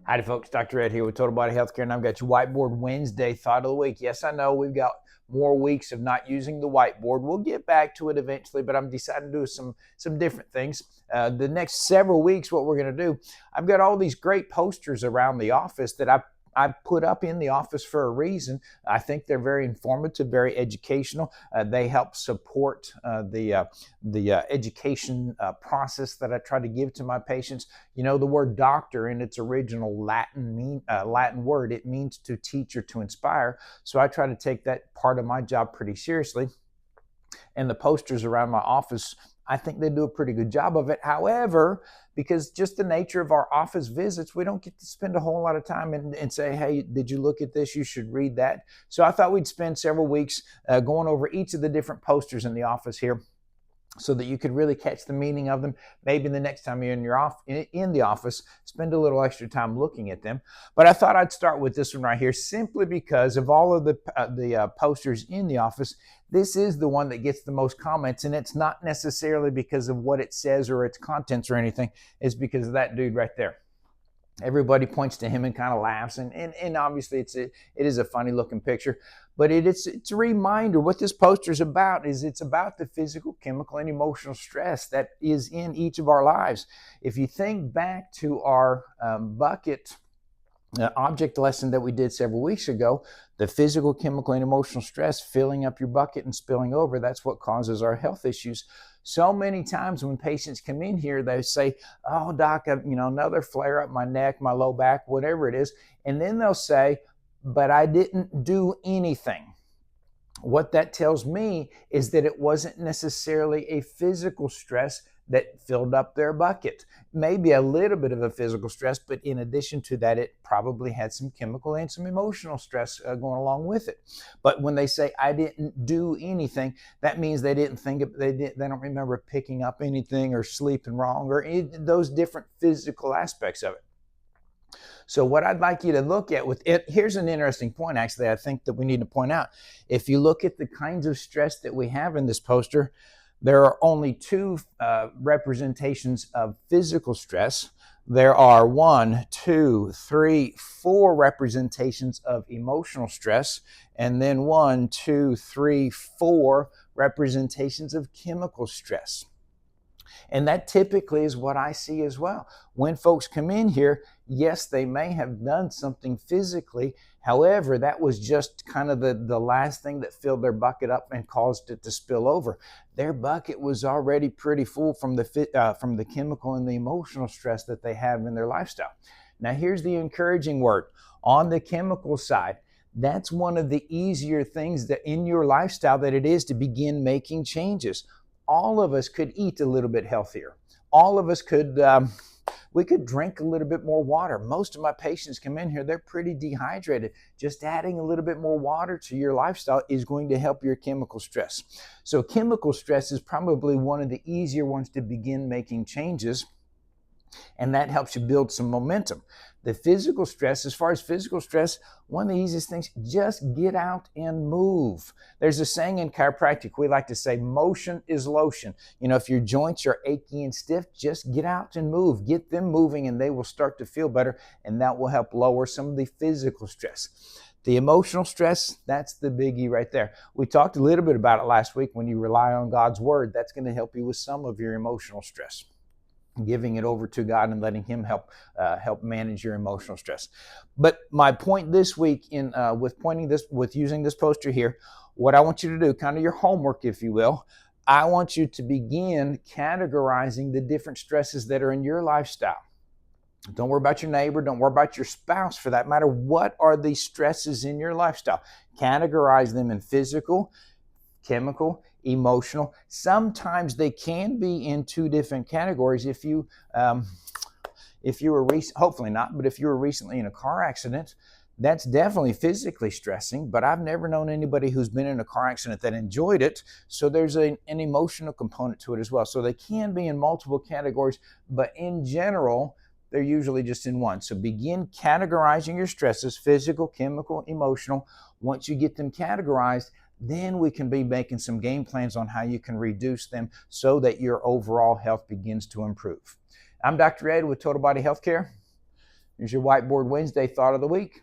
Howdy folks, Dr. Ed here with Total Body Healthcare, and I've got your Whiteboard Wednesday thought of the week. Yes, I know we've got more weeks of not using the whiteboard. We'll get back to it eventually, but I'm deciding to do some different things. The next several weeks, what we're going to do, I've got all these great posters around the office that I put up in the office for a reason. I think they're very informative, very educational. They help support the education process that I try to give to my patients. You know, the word doctor in its original Latin word, it means to teach or to inspire. So I try to take that part of my job pretty seriously. And the posters around my office, I think they do a pretty good job of it. However, because just the nature of our office visits, we don't get to spend a whole lot of time and say, hey, did you look at this? You should read that. So I thought we'd spend several weeks going over each of the different posters in the office here, so that you could really catch the meaning of them. Maybe the next time you're in the office, spend a little extra time looking at them. But I thought I'd start with this one right here, simply because of all of the posters in the office. This is the one that gets the most comments, and it's not necessarily because of what it says or its contents or anything. It's because of that dude right there. Everybody points to him and kind of laughs, and obviously it is a funny looking picture, but it's a reminder. What this poster is about is it's about the physical, chemical, and emotional stress that is in each of our lives. If you think back to our bucket object lesson that we did several weeks ago, the physical, chemical, and emotional stress filling up your bucket and spilling over, that's what causes our health issues. So many times when patients come in here, they say, oh, doc, another flare up my neck, my low back, whatever it is. And then they'll say, but I didn't do anything. What that tells me is that it wasn't necessarily a physical stress that filled up their bucket. Maybe a little bit of a physical stress, but in addition to that, it probably had some chemical and some emotional stress going along with it. But when they say, I didn't do anything, that means they didn't think they don't remember picking up anything or sleeping wrong or those different physical aspects of it. So what I'd like you to look at with it, here's an interesting point, actually, I think that we need to point out. If you look at the kinds of stress that we have in this poster, there are only two representations of physical stress. There are 1, 2, 3, 4 representations of emotional stress, and then 1, 2, 3, 4 representations of chemical stress. And that typically is what I see as well. When folks come in here, yes, they may have done something physically. However, that was just kind of the last thing that filled their bucket up and caused it to spill over. Their bucket was already pretty full from the chemical and the emotional stress that they have in their lifestyle. Now, here's the encouraging word. On the chemical side, that's one of the easier things that in your lifestyle that it is to begin making changes. All of us could eat a little bit healthier. All of us we could drink a little bit more water. Most of my patients come in here, they're pretty dehydrated. Just adding a little bit more water to your lifestyle is going to help your chemical stress. So chemical stress is probably one of the easier ones to begin making changes, and that helps you build some momentum. The physical stress, as far as physical stress, one of the easiest things, just get out and move. There's a saying in chiropractic, we like to say, motion is lotion. If your joints are achy and stiff, just get out and move. Get them moving and they will start to feel better, and that will help lower some of the physical stress. The emotional stress, that's the biggie right there. We talked a little bit about it last week. When you rely on God's word, that's going to help you with some of your emotional stress. Giving it over to God and letting Him help manage your emotional stress. But my point this week with using this poster here, what I want you to do, kind of your homework, if you will, I want you to begin categorizing the different stresses that are in your lifestyle. Don't worry about your neighbor. Don't worry about your spouse for that matter. What are the stresses in your lifestyle? Categorize them in physical, chemical, emotional. Sometimes they can be in two different categories. If you were hopefully not, but if you were recently in a car accident, that's definitely physically stressing, but I've never known anybody who's been in a car accident that enjoyed it. So there's an emotional component to it as well. So they can be in multiple categories, but in general, they're usually just in one. So begin categorizing your stresses, physical, chemical, emotional. Once you get them categorized, then we can be making some game plans on how you can reduce them so that your overall health begins to improve. I'm Dr. Ed with Total Body Healthcare. Here's your Whiteboard Wednesday thought of the week.